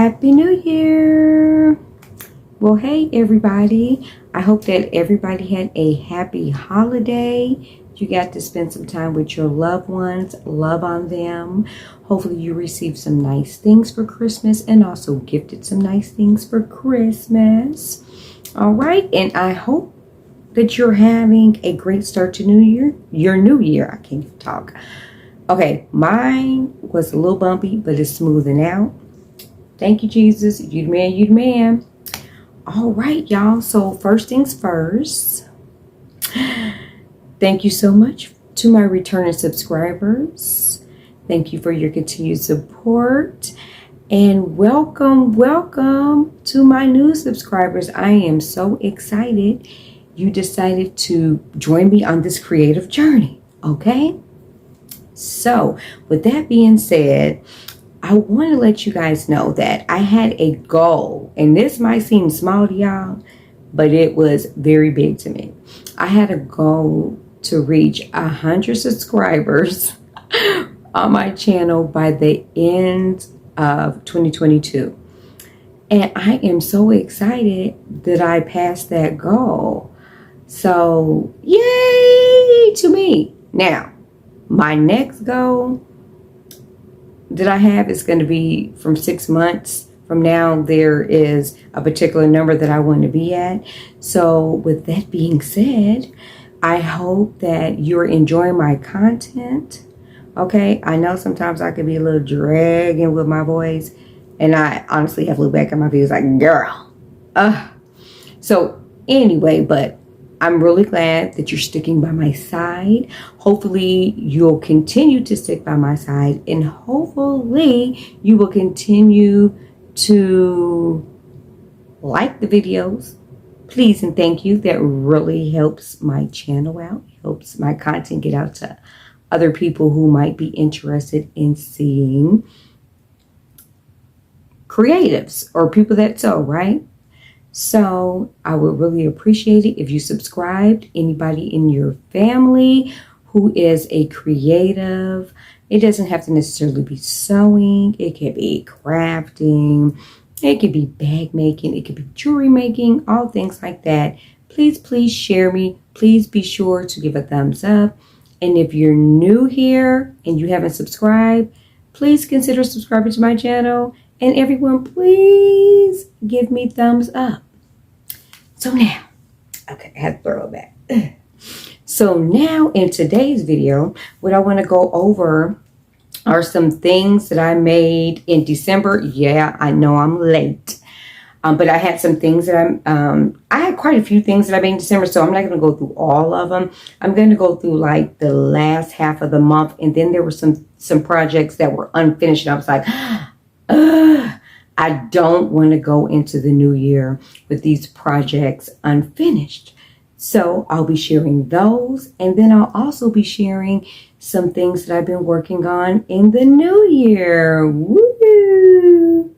Happy New Year! Well, hey everybody. I hope that everybody had a happy holiday. You got to spend some time with your loved ones, love on them. Hopefully you received some nice things for Christmas and also gifted some nice things for Christmas. All right, and I hope that you're having a great start to your new year. I can't even talk. Okay, mine was a little bumpy, but it's smoothing out. Thank you, Jesus. You the man, you the man. All right, y'all. So first things first, thank you so much to my returning subscribers. Thank you for your continued support. And welcome to my new subscribers. I am so excited you decided to join me on this creative journey, okay? So with that being said, I want to let you guys know that I had a goal, and this might seem small to y'all, but it was very big to me. I had a goal to reach 100 subscribers on my channel by the end of 2022. And I am so excited that I passed that goal. So, yay to me. Now, my next goal that I have is going to be from 6 months from now. There is a particular number that I want to be at. So with that being said, I hope that you're enjoying my content. Okay, I know sometimes I can be a little dragging with my voice, and I honestly have looked back at my videos like, girl. So anyway, but I'm really glad that you're sticking by my side. Hopefully you'll continue to stick by my side, and hopefully you will continue to like the videos. Please and thank you. That really helps my channel out, helps my content get out to other people who might be interested in seeing creatives or people that sew, right? So I would really appreciate it if you subscribed. Anybody in your family who is a creative, it doesn't have to necessarily be sewing. It could be crafting. It could be bag making. It could be jewelry making, all things like that. Please share me. Please be sure to give a thumbs up. And if you're new here and you haven't subscribed, please consider subscribing to my channel. And everyone, please give me thumbs up. So now, okay, I had to throw it back. So now in today's video, what I want to go over are some things that I made in December. Yeah, I know I'm late. But I had some things that I had quite a few things that I made in December, so I'm not going to go through all of them. I'm going to go through like the last half of the month, and then there were some projects that were unfinished, and I was like, I don't want to go into the new year with these projects unfinished. So I'll be sharing those, and then I'll also be sharing some things that I've been working on in the new year. Woo!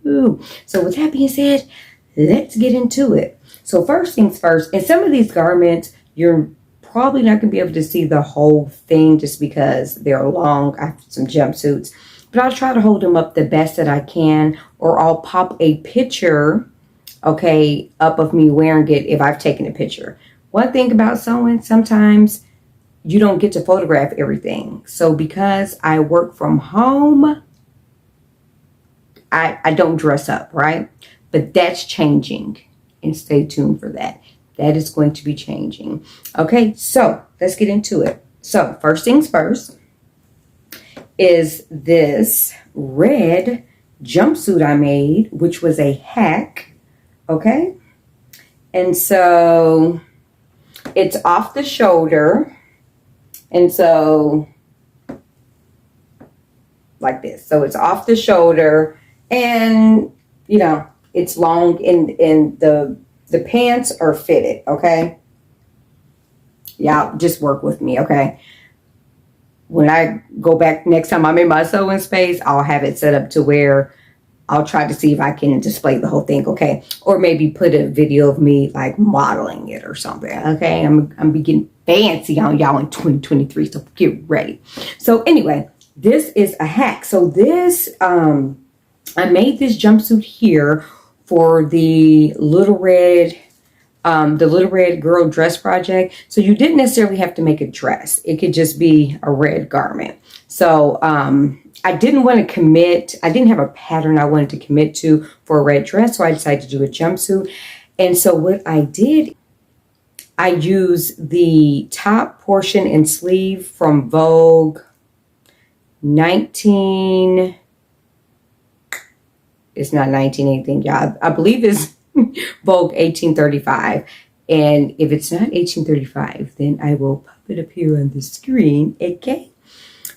So with that being said, let's get into it. So first things first, in some of these garments, you're probably not going to be able to see the whole thing just because they're long. I have some jumpsuits. But I'll try to hold them up the best that I can, or I'll pop a picture, okay, up of me wearing it if I've taken a picture. One thing about sewing, sometimes you don't get to photograph everything. So because I work from home, I don't dress up, right? But that's changing, and stay tuned for that. That is going to be changing. Okay, so let's get into it. So first things first is this red jumpsuit I made, which was a hack, okay? And so it's off the shoulder, and so like this. So it's off the shoulder, and you know, it's long, and the pants are fitted, okay? Y'all just work with me, okay? When I go back next time I'm in my sewing space, I'll have it set up to where I'll try to see if I can display the whole thing, okay? Or maybe put a video of me like modeling it or something, okay? I'm getting fancy on y'all in 2023, so get ready. So anyway, this is a hack. So this I made this jumpsuit here for the Little Red Girl dress project. So you didn't necessarily have to make a dress. It could just be a red garment. So I didn't want to commit. I didn't have a pattern I wanted to commit to for a red dress. So I decided to do a jumpsuit. And so what I did, I used the top portion and sleeve from Vogue 19... It's not 19 anything, y'all. I believe it's Vogue 1835. And if it's not 1835, then I will pop it up here on the screen, okay?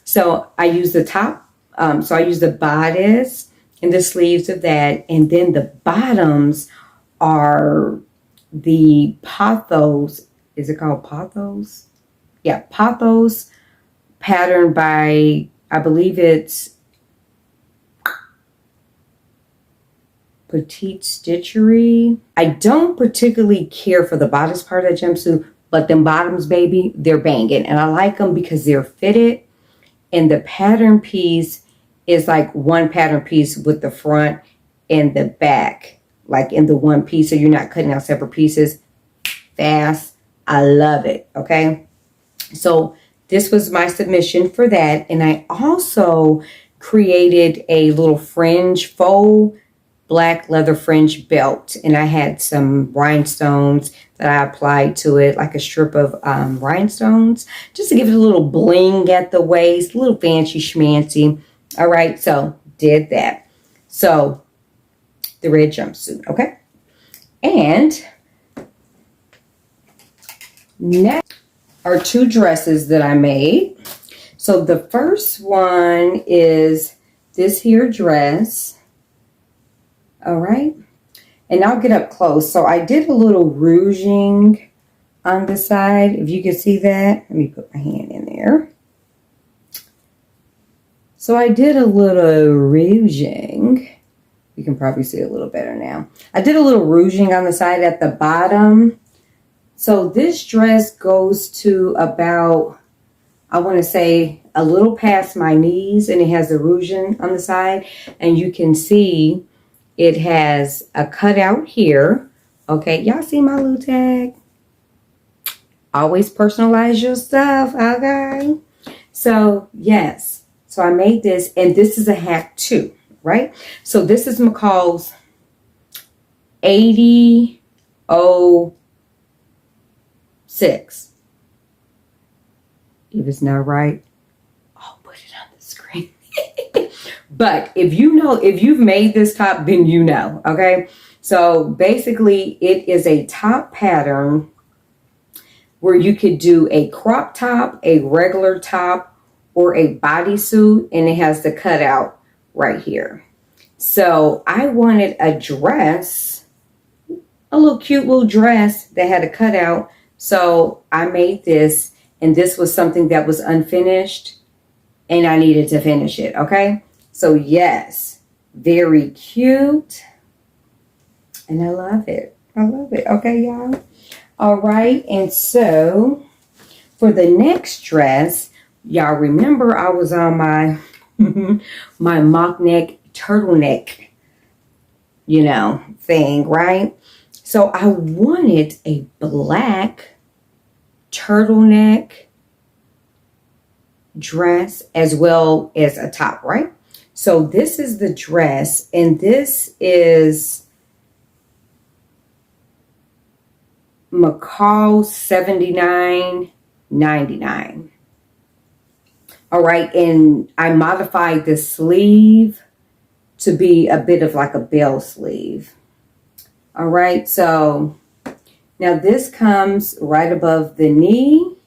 So I use the top, so I use the bodice and the sleeves of that. And then the bottoms are the Pothos. Is it called Pothos? Yeah, Pothos pattern by, I believe it's Petite Stitchery. I don't particularly care for the bodice part of the jumpsuit, but them bottoms, baby, they're banging. And I like them because they're fitted. And the pattern piece is like one pattern piece with the front and the back, like in the one piece. So you're not cutting out separate pieces. Fast. I love it. Okay. So this was my submission for that. And I also created a little fringe faux black leather fringe belt, and I had some rhinestones that I applied to it, like a strip of rhinestones, just to give it a little bling at the waist, a little fancy schmancy. All right, so did that. So the red jumpsuit, okay? And next are two dresses that I made. So the first one is this here dress. All right, and I'll get up close. So I did a little rouging on the side. If you can see that, let me put my hand in there. So I did a little rouging. You can probably see it a little better now. I did a little rouging on the side at the bottom. So this dress goes to about, I want to say, a little past my knees, and it has a rouging on the side. And you can see it has a cutout here. Okay, y'all see my little tag? Always personalize your stuff, okay? So, yes. So I made this, and this is a hack too, right? So this is McCall's 8006. If it's not right, I'll put it on the screen. But if you've made this top, then you know, okay? So basically, it is a top pattern where you could do a crop top, a regular top, or a bodysuit, and it has the cutout right here. So I wanted a dress, a little cute little dress that had a cutout. So I made this, and this was something that was unfinished, and I needed to finish it, okay? So yes, very cute. And I love it. I love it. Okay, y'all. All right. And so for the next dress, y'all remember I was on my, my mock neck turtleneck, thing, right? So I wanted a black turtleneck dress as well as a top, right? So this is the dress, and this is McCall $79.99. All right, and I modified the sleeve to be a bit of like a bell sleeve. All right, so now this comes right above the knee,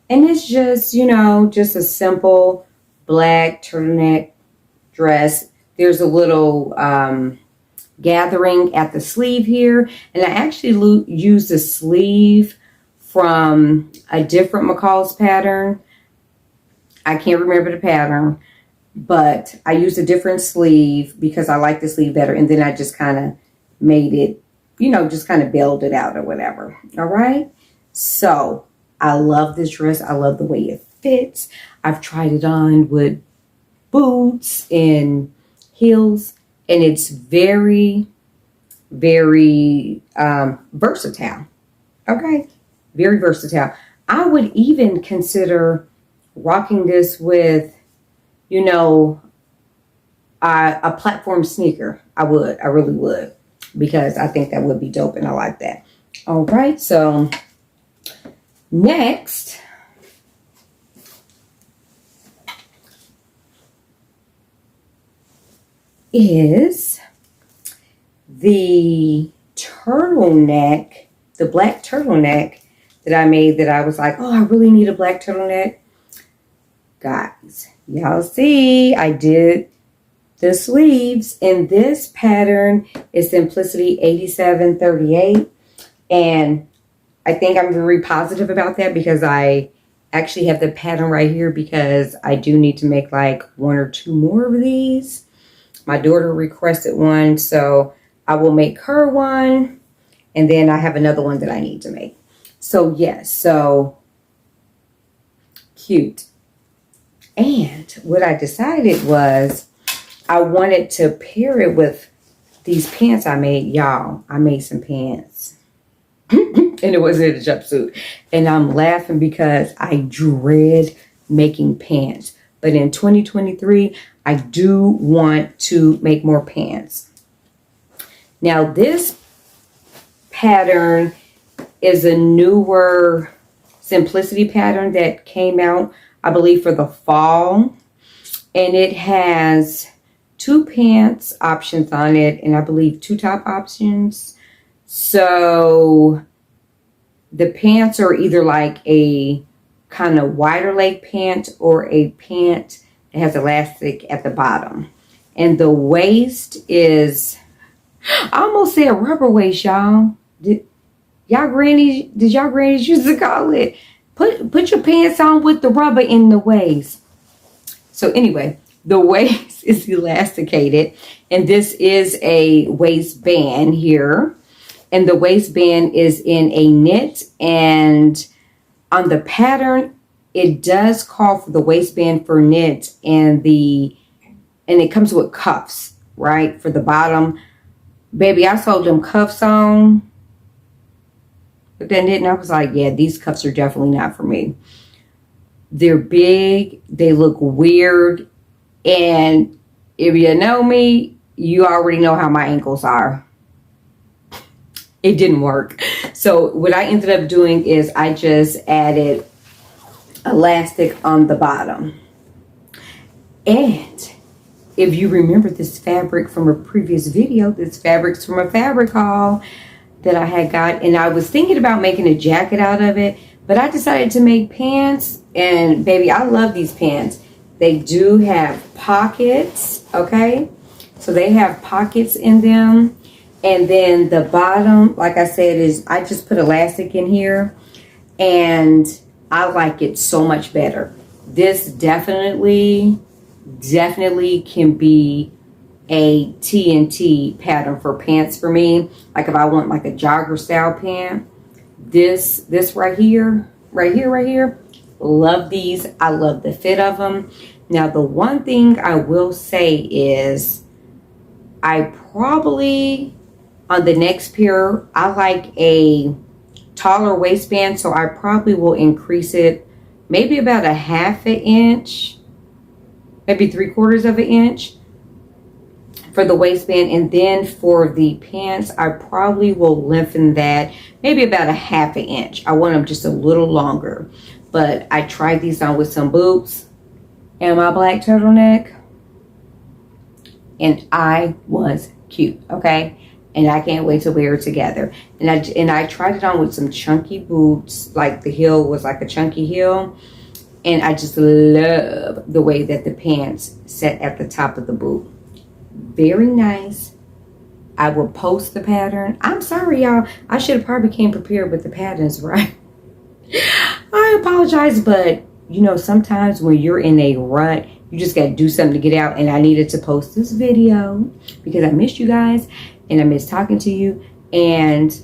and it's just, just a simple black turtleneck dress. There's a little gathering at the sleeve here, and I actually used a sleeve from a different McCall's pattern. I can't remember the pattern, but I used a different sleeve because I like the sleeve better, and then I just kind of made it, just kind of build it out or whatever. All right, so I love this dress. I love the way it fits. I've tried it on with boots and heels, and it's very, very versatile. Okay, very versatile. I would even consider rocking this with, you know, a platform sneaker. I really would, because I think that would be dope and I like that. All right, so next is the turtleneck, the black turtleneck that I made, that I was like, oh, I really need a black turtleneck. Guys, y'all see, I did the sleeves, and this pattern is Simplicity 8738, and I think I'm very positive about that because I actually have the pattern right here, because I do need to make like 1 or 2 more of these. My daughter requested one, so I will make her one, and then I have another one that I need to make. So yes, so cute. And what I decided was I wanted to pair it with these pants I made. Y'all, I made some pants. And it wasn't a jumpsuit. And I'm laughing because I dread making pants. But in 2023, I do want to make more pants. Now this pattern is a newer Simplicity pattern that came out, I believe, for the fall. And it has 2 pants options on it, and I believe 2 top options. So the pants are either like a kind of wider leg pant or a pant that has elastic at the bottom. And the waist is, I almost said rubber waist, y'all. Did y'all grannies used to call it? Put your pants on with the rubber in the waist. So anyway, the waist is elasticated, and this is a waistband here. And the waistband is in a knit, and on the pattern, it does call for the waistband for knit, and it comes with cuffs, right, for the bottom. Baby, I sewed them cuffs on, but then I was like, yeah, these cuffs are definitely not for me. They're big, they look weird, and if you know me, you already know how my ankles are. It didn't work. So what I ended up doing is I just added elastic on the bottom. And if you remember this fabric from a previous video, this fabric's from a fabric haul that I had got, and I was thinking about making a jacket out of it, but I decided to make pants. And baby, I love these pants. They do have pockets, okay? So they have pockets in them. And then the bottom, like I said, is I just put elastic in here, and I like it so much better. This definitely can be a TNT pattern for pants for me. Like if I want like a jogger style pant, this right here, love these. I love the fit of them. Now the one thing I will say is I probably, on the next pair, I like a taller waistband, so I probably will increase it maybe about a 1/2 inch, maybe 3/4 of an inch for the waistband. And then for the pants, I probably will lengthen that maybe about a 1/2 inch. I want them just a little longer. But I tried these on with some boots and my black turtleneck, and I was cute, okay? And I can't wait to wear it together. And I tried it on with some chunky boots, like the heel was like a chunky heel. And I just love the way that the pants set at the top of the boot. Very nice. I will post the pattern. I'm sorry, y'all. I should have probably came prepared with the patterns, right? I apologize, but you know, sometimes when you're in a rut, you just got to do something to get out. And I needed to post this video because I missed you guys. And I miss talking to you, and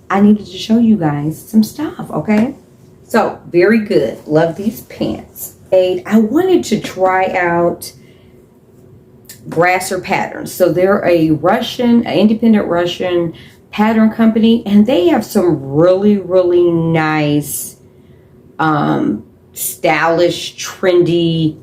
I needed to show you guys some stuff, okay? So, very good. Love these pants. I wanted to try out Grasser Patterns. So they're an independent Russian pattern company, and they have some really, really nice, stylish, trendy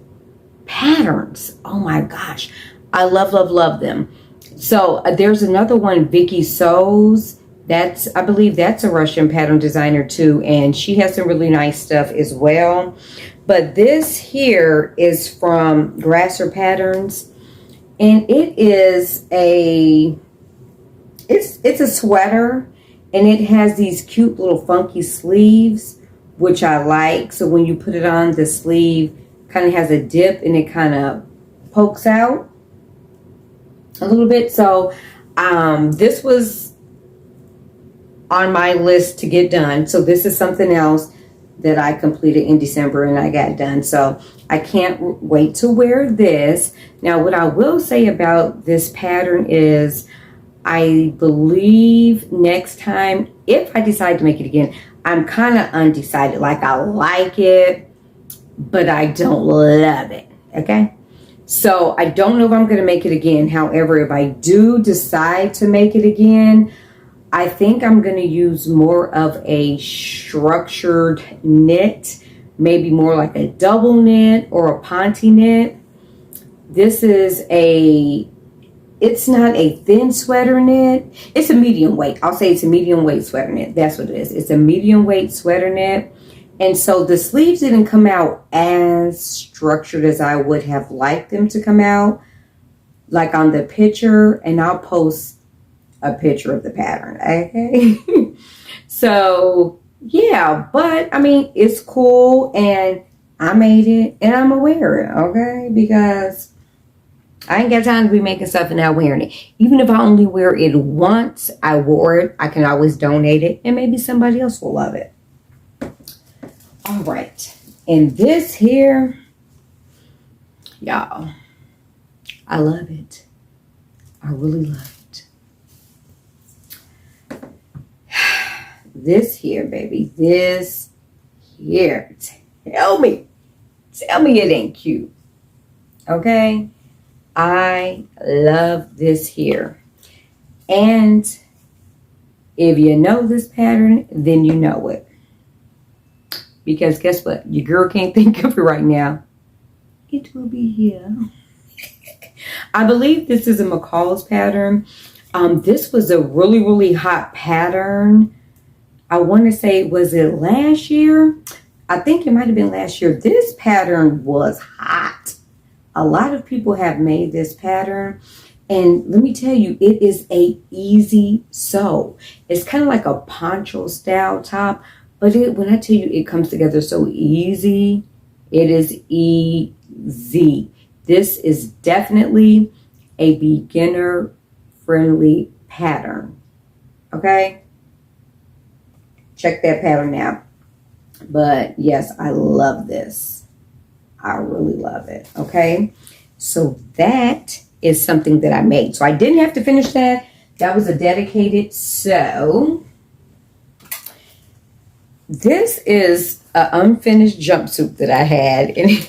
patterns. Oh my gosh. I love, love, love them. So there's another one, Vicky Sews. I believe that's a Russian pattern designer too, and she has some really nice stuff as well. But this here is from Grasser Patterns, and it is it's a sweater, and it has these cute little funky sleeves, which I like. So when you put it on, the sleeve kind of has a dip and it kind of pokes out a little bit. So this was on my list to get done. So this is something else that I completed in December and I got done. So I can't wait to wear this. Now, what I will say about this pattern is I believe next time, if I decide to make it again, I'm kind of undecided. Like, I like it, but I don't love it. Okay? So I don't know if I'm going to make it again. However, if I do decide to make it again, I think I'm going to use more of a structured knit, maybe more like a double knit or a ponte knit. This is it's not a thin sweater knit. It's a medium weight. I'll say it's a medium weight sweater knit. That's what it is. It's a medium weight sweater knit. And so the sleeves didn't come out as structured as I would have liked them to come out, like on the picture. And I'll post a picture of the pattern, okay? So yeah, but I mean, it's cool, and I made it, and I'm gonna wear it, okay? Because I ain't got time to be making stuff and not wearing it. Even if I only wear it once, I wore it, I can always donate it, and maybe somebody else will love it. All right, and this here, y'all, I love it. I really love it. This here, baby, this here. Tell me it ain't cute. Okay? I love this here. And if you know this pattern, then you know it. Because guess what? Your girl can't think of it right now. It will be here. I believe this is a McCall's pattern. This was a really, really hot pattern. I want to say, was it last year? I think it might have been last year. This pattern was hot. A lot of people have made this pattern. And let me tell you, it is a easy sew. It's kind of like a poncho style top. But when I tell you it comes together so easy, it is easy. This is definitely a beginner friendly pattern. Okay? Check that pattern out. But yes, I love this. I really love it. Okay. So that is something that I made. So I didn't have to finish that. That was a dedicated sew. This is an unfinished jumpsuit that I had. And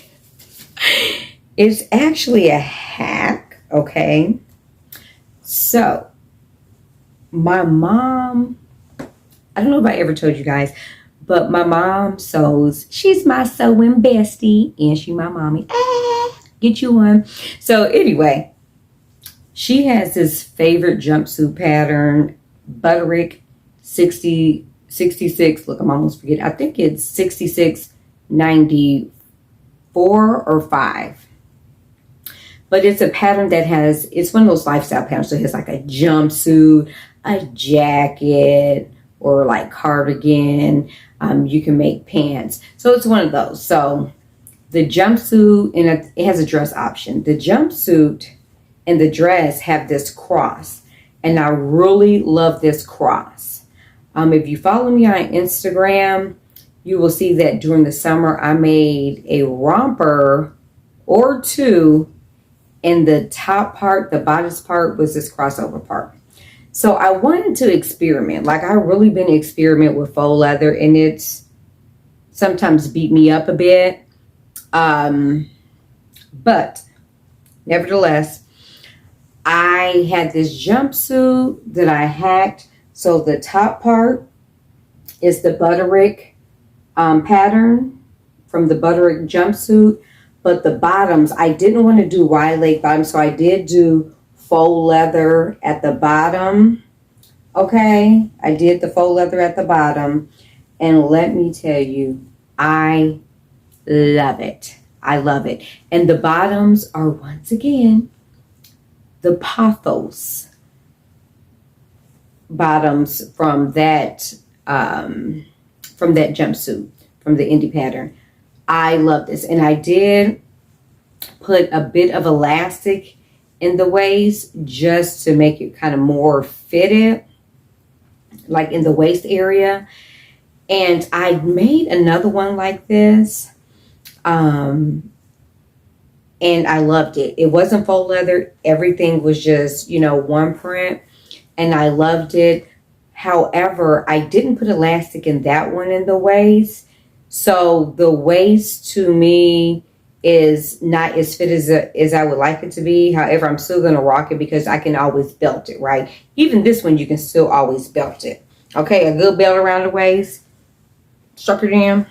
it's actually a hack. Okay. So my mom, I don't know if I ever told you guys, but my mom sews. She's my sewing bestie, and she my mommy. Get you one. So anyway, she has this favorite jumpsuit pattern, Butterick 66. Look, I'm almost forgetting. I think it's 6694 or 5. But it's a pattern that it's one of those lifestyle patterns. So it has like a jumpsuit, a jacket, or like cardigan. You can make pants. So it's one of those. So the jumpsuit, and it has a dress option. The jumpsuit and the dress have this cross. And I really love this cross. If you follow me on Instagram, you will see that during the summer I made a romper or two. And the top part, the bodice part, was this crossover part. So I wanted to experiment. Like, I really been experimenting with faux leather, and it's sometimes beat me up a bit. But nevertheless, I had this jumpsuit that I hacked. So the top part is the Butterick pattern from the Butterick jumpsuit. But the bottoms, I didn't want to do wide leg bottoms. So I did do faux leather at the bottom. Okay. I did the faux leather at the bottom. And let me tell you, I love it. I love it. And the bottoms are once again the Pothos bottoms from that jumpsuit, from the indie pattern. I love this. And I did put a bit of elastic in the waist just to make it kind of more fitted, like in the waist area. And I made another one like this. And I loved it. It wasn't faux leather. Everything was just, one print. And I loved it. However, I didn't put elastic in that one in the waist. So the waist to me is not as fit as I would like it to be. However, I'm still going to rock it because I can always belt it, right? Even this one, you can still always belt it. Okay, a good belt around the waist. Struck it in.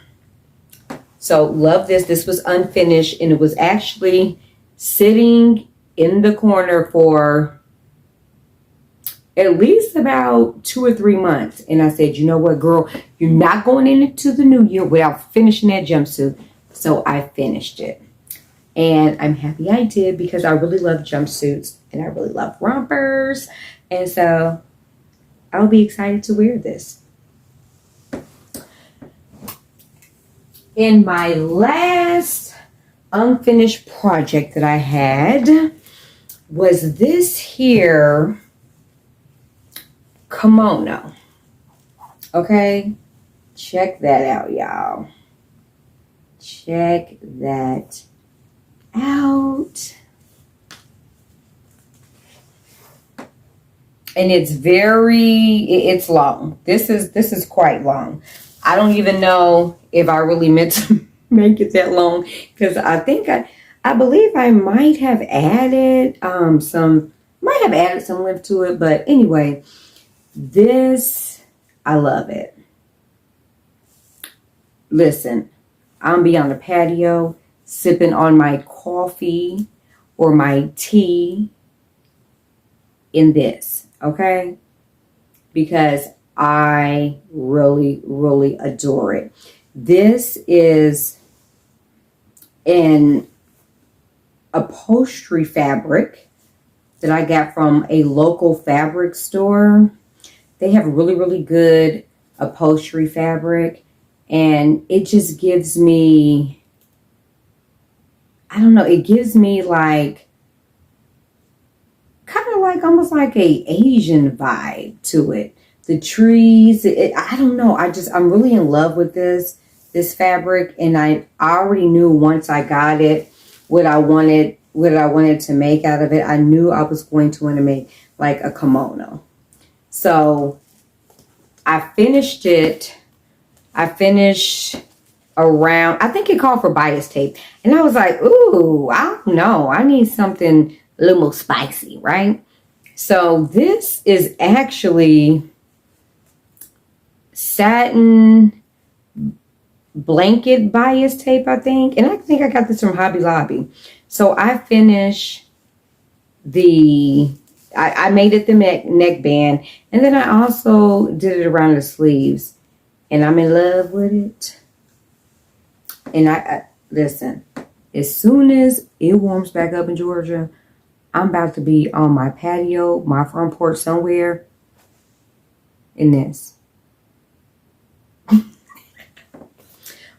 So love this. This was unfinished and it was actually sitting in the corner for at least about 2 or 3 months. And I said, you know what, girl, you're not going into the new year without finishing that jumpsuit. So I finished it. And I'm happy I did because I really love jumpsuits and I really love rompers. And so I'll be excited to wear this. And my last unfinished project that I had was this here kimono. Okay, check that out, y'all. Check that out. And it's long. This is quite long. I don't even know if I really meant to make it that long because I believe I might have added some length to it. But anyway, this, I love it. Listen, I'm be on the patio sipping on my coffee or my tea in this, okay? Because I really, really adore it. This is an upholstery fabric that I got from a local fabric store. They have really, really good upholstery fabric. And it just gives me, I don't know, it gives me like, kind of like almost like a Asian vibe to it. The trees, I don't know. I'm really in love with this fabric. And I already knew once I got it, what I wanted to make out of it. I knew I was going to want to make like a kimono. So I finished it. I finished around, I think it called for bias tape. And I was like, ooh, I don't know. I need something a little more spicy, right? So this is actually satin blanket bias tape, I think. And I think I got this from Hobby Lobby. So I finished I made it the neckband. And then I also did it around the sleeves. And I'm in love with it. And I listen, as soon as it warms back up in Georgia, I'm about to be on my patio, my front porch somewhere in this.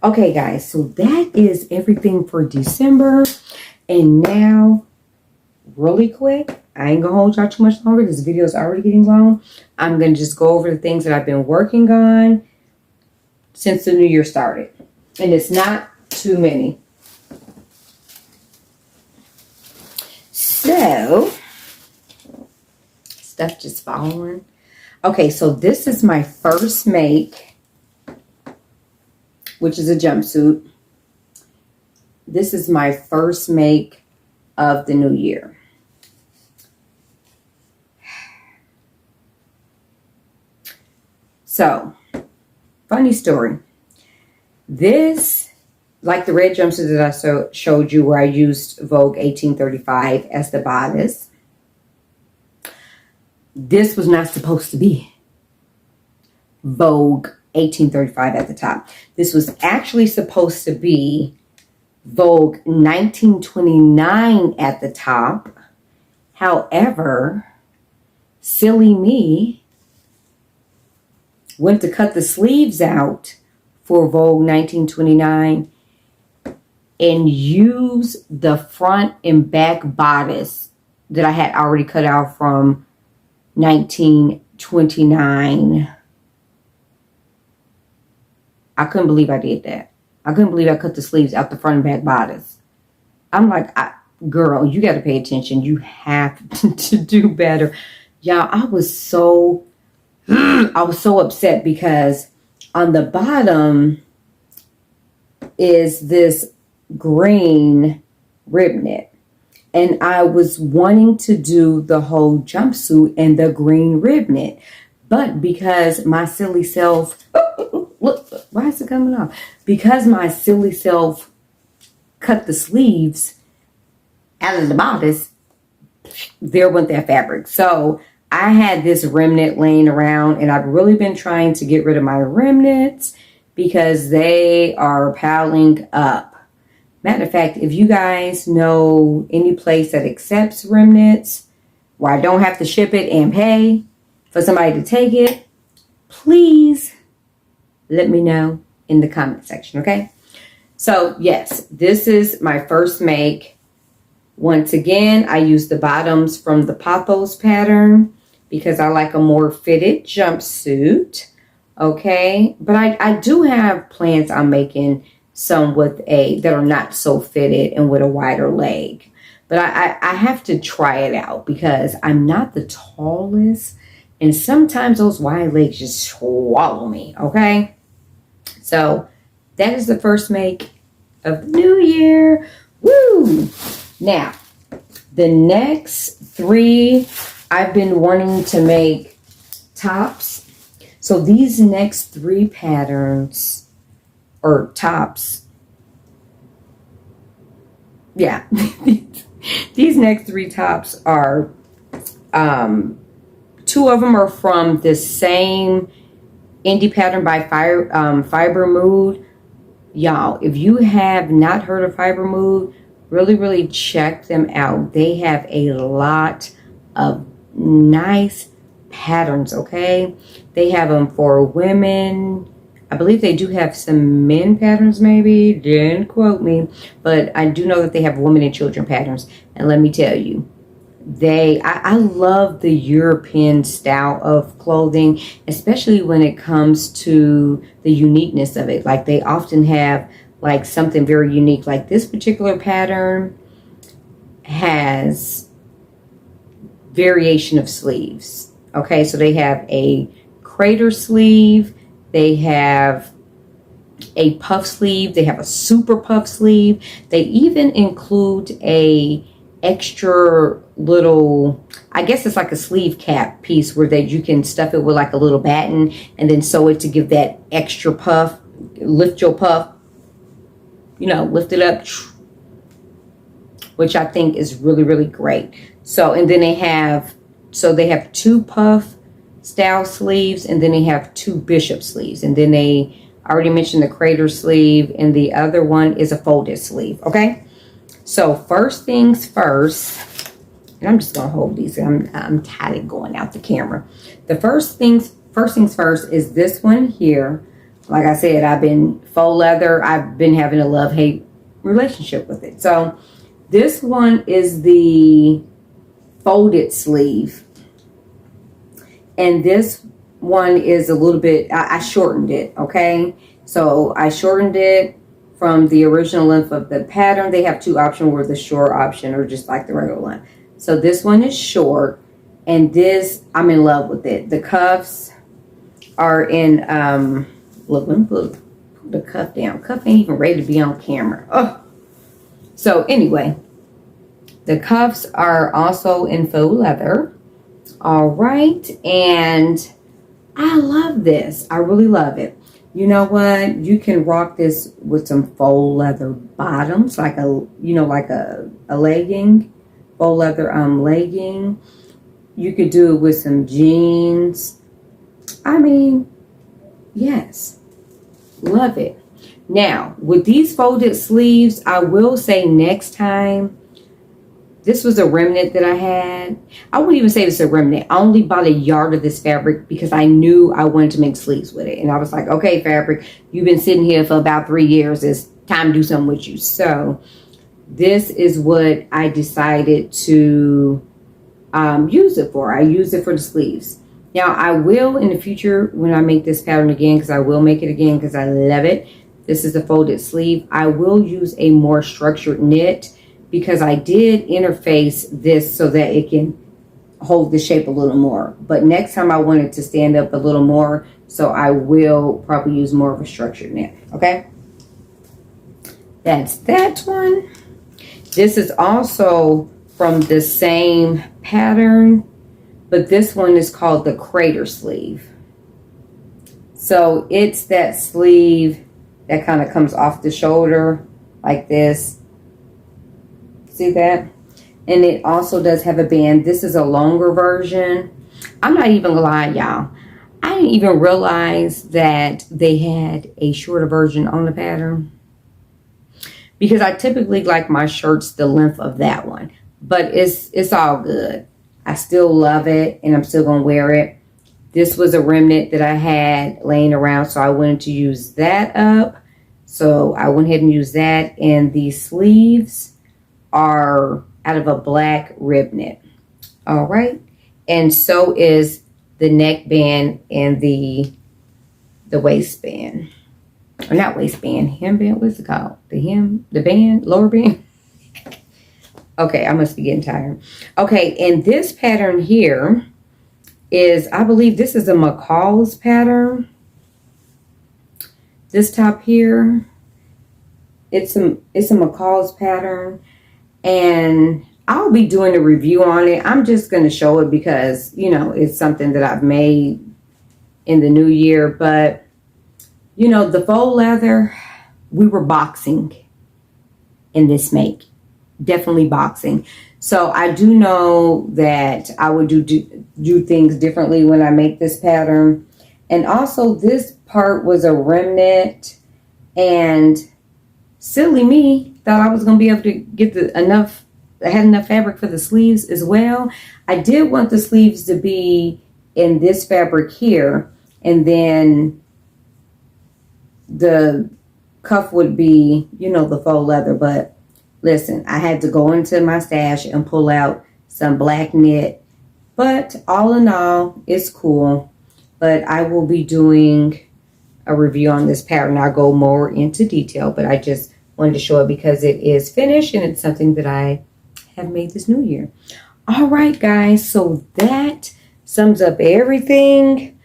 Okay, guys, so that is everything for December. And now, really quick, I ain't gonna hold y'all too much longer. This video is already getting long. I'm gonna just go over the things that I've been working on since the new year started. And it's not too many. So, stuff just falling. Okay, so this is my first make, which is a jumpsuit. This is my first make of the new year. So, funny story. This, like the red jumpsuit that I showed you where I used Vogue 1835 as the bodice, this was not supposed to be Vogue 1835 at the top. This was actually supposed to be Vogue 1929 at the top. However, silly me went to cut the sleeves out for Vogue 1929 and use the front and back bodice that I had already cut out from 1929. I couldn't believe I did that. I couldn't believe I cut the sleeves out the front and back bodice. I'm like, girl, you got to pay attention. You have to do better. Y'all, I was so upset because on the bottom is this green rib knit. And I was wanting to do the whole jumpsuit in the green rib knit. But because my silly self, look, why is it coming off? Because my silly self cut the sleeves out of the bodice, there went that fabric. So I had this remnant laying around, and I've really been trying to get rid of my remnants because they are piling up. Matter of fact, if you guys know any place that accepts remnants where I don't have to ship it and pay for somebody to take it, please let me know in the comment section, okay? So yes, this is my first make. Once again, I use the bottoms from the Pathos pattern because I like a more fitted jumpsuit, okay? But I do have plans on making some with that are not so fitted and with a wider leg. But I have to try it out because I'm not the tallest, and sometimes those wide legs just swallow me, okay? So that is the first make of the new year. Woo! Now, the next three, I've been wanting to make tops. So these next three patterns, or tops, yeah, these next three tops are, two of them are from the same indie pattern by Fiber Mood. Y'all, if you have not heard of Fiber Mood, really check them out. They have a lot of nice patterns, okay? They have them for women. I believe they do have some men patterns, maybe. Didn't quote me. But I do know that they have women and children patterns. And let me tell you, I love the European style of clothing, especially when it comes to the uniqueness of it. Like, they often have like something very unique. Like this particular pattern has variation of sleeves. Okay, so they have a crater sleeve, they have a puff sleeve, they have a super puff sleeve. They even include a extra little, I guess it's like a sleeve cap piece where you can stuff it with like a little batten and then sew it to give that extra puff, lift your puff, you know, lift it up, which I think is really great. So, and then they have two puff style sleeves, and then they have two bishop sleeves, and then I already mentioned the crater sleeve, and the other one is a folded sleeve. Okay, so first things first, and I'm just gonna hold these. I'm tired of going out the camera. The first things first is this one here. Like I said, I've been faux leather. I've been having a love-hate relationship with it. So this one is the folded sleeve. And this one is a little bit, I shortened it, okay? So I shortened it from the original length of the pattern. They have two options, where the short option or just like the regular one. So this one is short, and this, I'm in love with it. The cuffs are in, look, let me put the cuff down. Cuff ain't even ready to be on camera. Oh. So anyway, the cuffs are also in faux leather. All right, and I love this. I really love it. You know what? You can rock this with some faux leather bottoms, like a legging, faux leather legging. You could do it with some jeans. I mean, yes, love it. Now, with these folded sleeves, I will say next time, this was a remnant that I had. I wouldn't even say it's a remnant. I only bought a yard of this fabric because I knew I wanted to make sleeves with it. And I was like, okay, fabric, you've been sitting here for about 3 years. It's time to do something with you. So this is what I decided to use it for. I use it for the sleeves. Now, I will in the future when I make this pattern again, because I will make it again because I love it. This is a folded sleeve. I will use a more structured knit, because I did interface this so that it can hold the shape a little more. But next time I want it to stand up a little more, so I will probably use more of a structured knit, okay? That's that one. This is also from the same pattern, but this one is called the crater sleeve. So it's that sleeve that kind of comes off the shoulder like this. See that? And it also does have a band. This is a longer version. I'm not even gonna lie, y'all. I didn't even realize that they had a shorter version on the pattern, because I typically like my shirts the length of that one. But it's all good. I still love it, and I'm still gonna wear it. This was a remnant that I had laying around, so I wanted to use that up. So I went ahead and used that. And the sleeves are out of a black rib knit. All right. And so is the neckband and the waistband. Or not waistband, hemband. What's it called? The band, lower band. Okay, I must be getting tired. Okay, and this pattern here is, I believe this is a McCall's pattern. This top here, it's a McCall's pattern. And I'll be doing a review on it. I'm just going to show it because, you know, it's something that I've made in the new year. But, you know, the faux leather, we were boxing in this make. Definitely boxing. So I do know that I would do things differently when I make this pattern. And also this part was a remnant, and silly me thought I was going to be able to get I had enough fabric for the sleeves as well. I did want the sleeves to be in this fabric here, and then the cuff would be, you know, the faux leather. But listen, I had to go into my stash and pull out some black knit. But all in all, it's cool. But I will be doing a review on this pattern. I'll go more into detail, but I just wanted to show it because it is finished and it's something that I have made this new year. All right, guys, so that sums up everything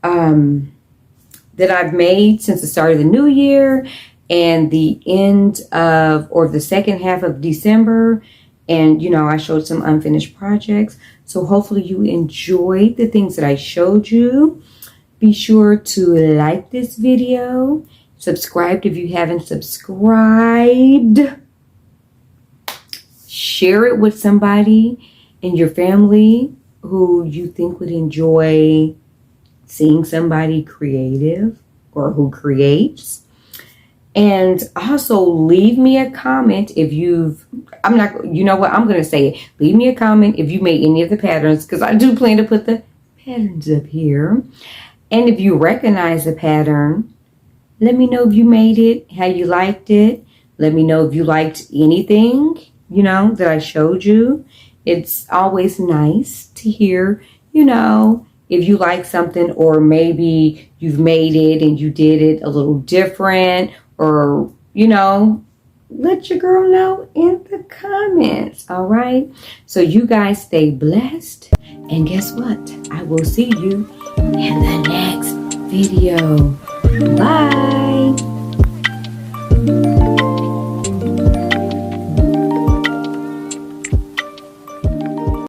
that I've made since the start of the new year and the end of, or the second half of December. And, you know, I showed some unfinished projects. So hopefully you enjoyed the things that I showed you. Be sure to like this video. Subscribe if you haven't subscribed. Share it with somebody in your family who you think would enjoy seeing somebody creative or who creates. And also leave me a comment if you've, you know what, I'm going to say it. Leave me a comment if you made any of the patterns, because I do plan to put the patterns up here. And if you recognize the pattern, let me know if you made it, how you liked it. Let me know if you liked anything, you know, that I showed you. It's always nice to hear, you know, if you like something, or maybe you've made it and you did it a little different, or, you know, let your girl know in the comments. All right. So you guys stay blessed. And guess what? I will see you in the next video. Bye.